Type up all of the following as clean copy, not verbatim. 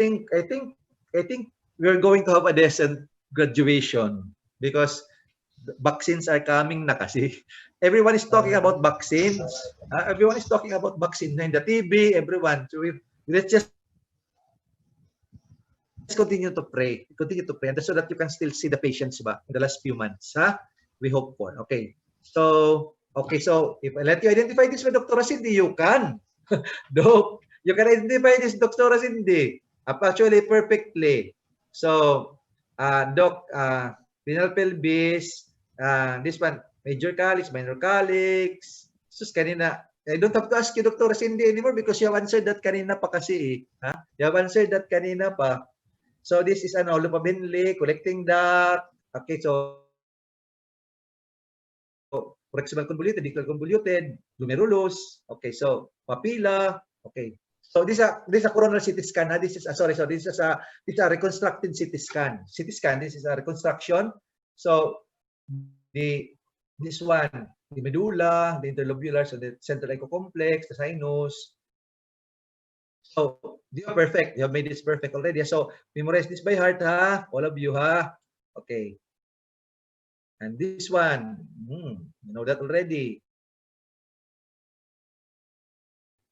think we're going to have a decent graduation because vaccines are coming na kasi. Everyone is talking about vaccines. Everyone is talking about vaccines in the TV, everyone. So let's just continue to pray. Continue to pray so that you can still see the patients ba in the last few months. We hope for. Okay. So if I let you identify this with Dr. Cindy, you can. Doc, you can identify this Dr. Cindy. Actually, perfectly. So, Doc, renal pelvis, this one, major calyx, minor calyx. Sus, kanina, I don't have to ask you, Dr. Cindy, anymore because you have answered that kanina pa kasi. You have answered that kanina pa. So, this is loop of Henle, collecting duct. Okay, so, proximal convoluted, distal convoluted, glomerulus. Okay, so, papilla. Okay. So this is a coronal CT scan. This is this is a reconstructed CT scan. CT scan. This is a reconstruction. So this one, the medulla, the interlobular, so the central echo-complex, the sinus. So you are perfect. You have made this perfect already. So memorize this by heart, all of you, Okay. And this one, you know that already.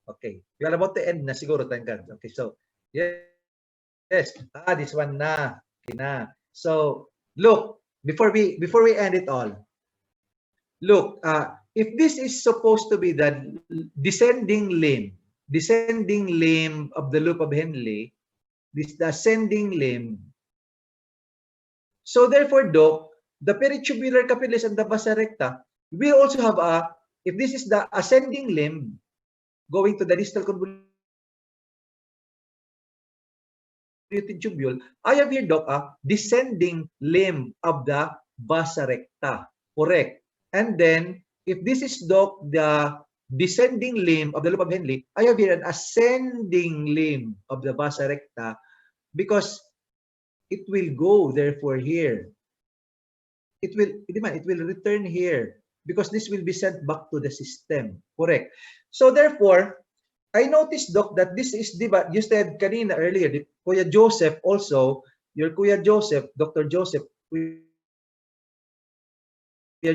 Okay. We are about to end na siguro, thank God. Okay, so, yes. This one na. Okay na. So, look, before we end it all, look, if this is supposed to be the descending limb of the loop of Henle, this the ascending limb. So therefore, Doc, the peritubular capillaries and the vasa recta, we also have if this is the ascending limb, going to the distal convoluted tubule, I have here, Doc, descending limb of the vasa recta. Correct. And then, if this is, Doc, the descending limb of the loop of Henle, I have here an ascending limb of the vasa recta because it will go, therefore, here. It will return here because this will be sent back to the system. Correct. So, therefore, I noticed, Doc, that this is, you said kanina earlier, Kuya Joseph also, your Kuya Joseph, Dr. Joseph, Kuya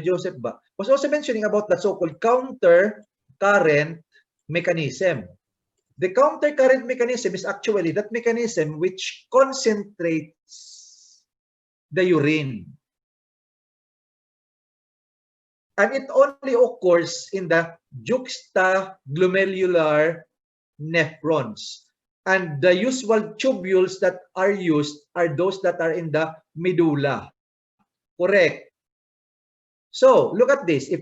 Joseph ba, was also mentioning about the so-called counter current mechanism. The counter current mechanism is actually that mechanism which concentrates the urine. And it only occurs in the juxtaglomerular nephrons. And the usual tubules that are used are those that are in the medulla. Correct. So, look at this. If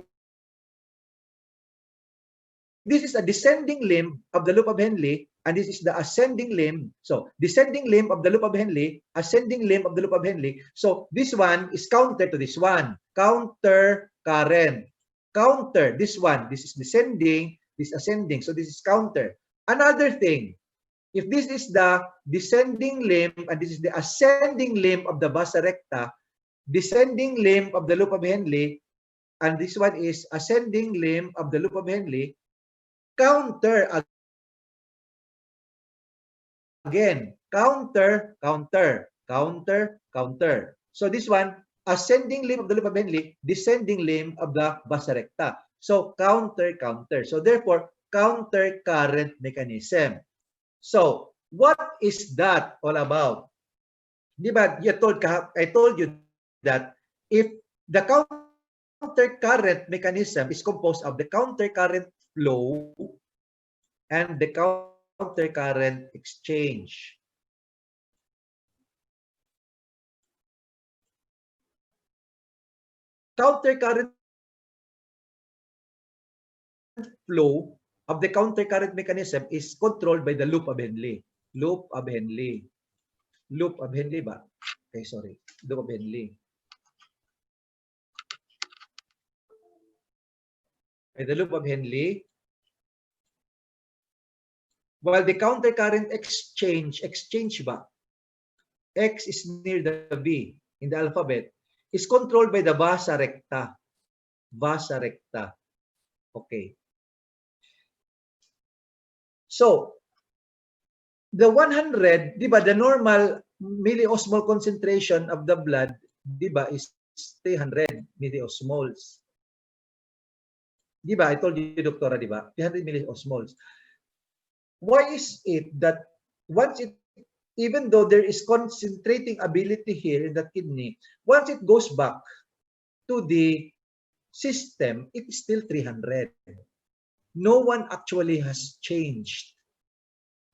this is a descending limb of the loop of Henle, and this is the ascending limb. So, descending limb of the loop of Henle, ascending limb of the loop of Henle. So, this one is counter to this one. Counter current. Counter, this one. This is descending, this ascending. So, this is counter. Another thing, if this is the descending limb and this is the ascending limb of the vasa recta, descending limb of the loop of Henle, and this one is ascending limb of the loop of Henle, counter again. Counter, counter, counter, counter. So this one, ascending limb of the loop of Henle, descending limb of the vasa recta. So counter, counter. So therefore, counter current mechanism. So what is that all about? Diba, I told you that if the counter current mechanism is composed of the counter current flow and the counter current exchange. Counter current flow of the counter current mechanism is controlled by the loop of Henle. Loop of Henle. Loop of Henle ba? Okay, sorry. Loop of Henle. By the loop of Henle. While the counter current exchange ba? X is near the V in the alphabet, is controlled by the vasa recta. Vasa recta. Okay. So, the 100, di ba, the normal milliosmol concentration of the blood, di ba, is 300 milliosmoles. Di ba? I told you, Doktora, di ba? 300 milliosmoles. Why is it that once it, even though there is concentrating ability here in the kidney, once it goes back to the system, it is still 300. No one actually has changed.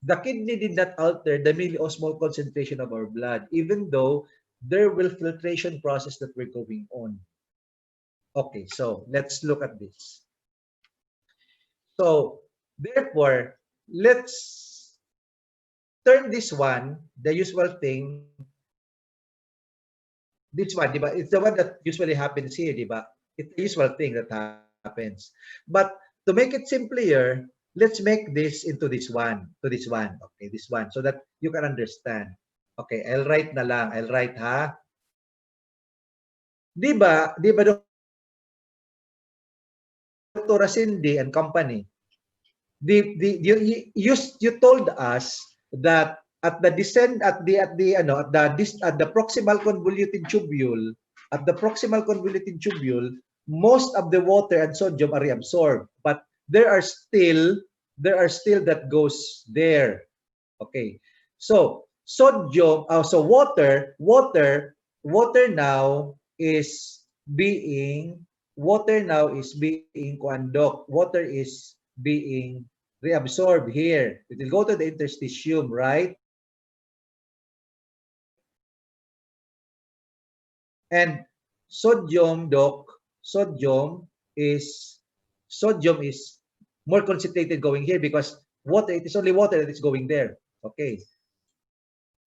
The kidney did not alter the milliosmol concentration of our blood, even though there will filtration process that we're going on. Okay, so let's look at this. So, therefore, let's turn this one, the usual thing, this one, di ba? It's the one that usually happens here, di ba? It's the usual thing that happens. But to make it simpler, let's make this into this one, to this one. Okay, this one, so that you can understand. Okay, I'll write na lang. I'll write, ha? Di ba, Dr. Cindy and company, you told us that at the descent at the proximal convoluted tubule, most of the water and sodium are reabsorbed, but there are still that goes there. Okay, so sodium, so water now is being conduct. Water is being reabsorbed here. It will go to the interstitium, right? And sodium, sodium is more concentrated going here because water, it is only water that is going there. Okay.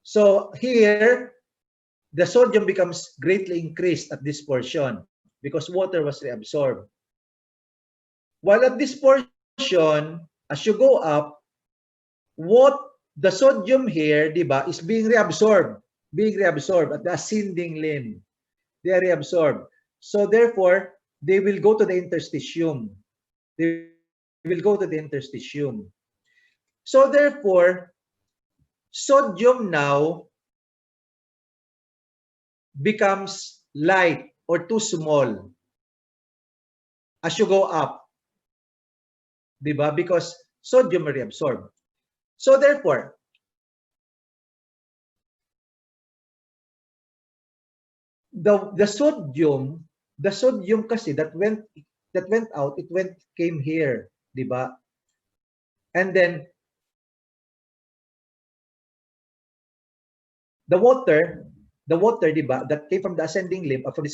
So here, the sodium becomes greatly increased at this portion because water was reabsorbed. While at this portion, as you go up, what the sodium here, di ba, is being reabsorbed at the ascending limb. They are reabsorbed. So therefore, they will go to the interstitium. So therefore, sodium now becomes light or too small as you go up. Diba? Because sodium are reabsorbed. So therefore, the sodium kasi that went out, came here, diba? And then the water, diba, that came from the ascending limb, from the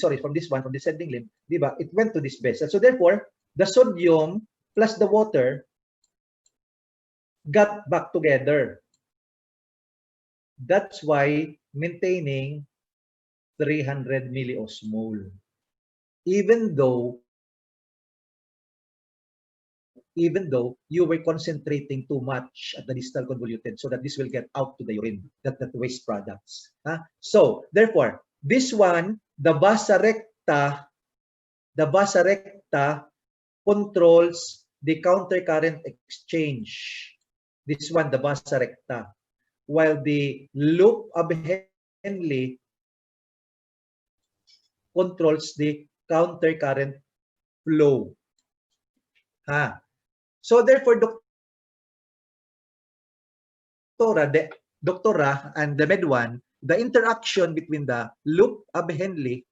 ascending limb, diba, it went to this vessel. So therefore, the sodium plus the water got back together. That's why maintaining 300 milliosmol. Even though you were concentrating too much at the distal convoluted so that this will get out to the urine, that waste products. So, therefore, this one, the vasa recta controls the countercurrent exchange. This one, the vasa recta. While the loop of Henle controls the countercurrent flow. So therefore, Doctora and the med one, the interaction between the loop of Henle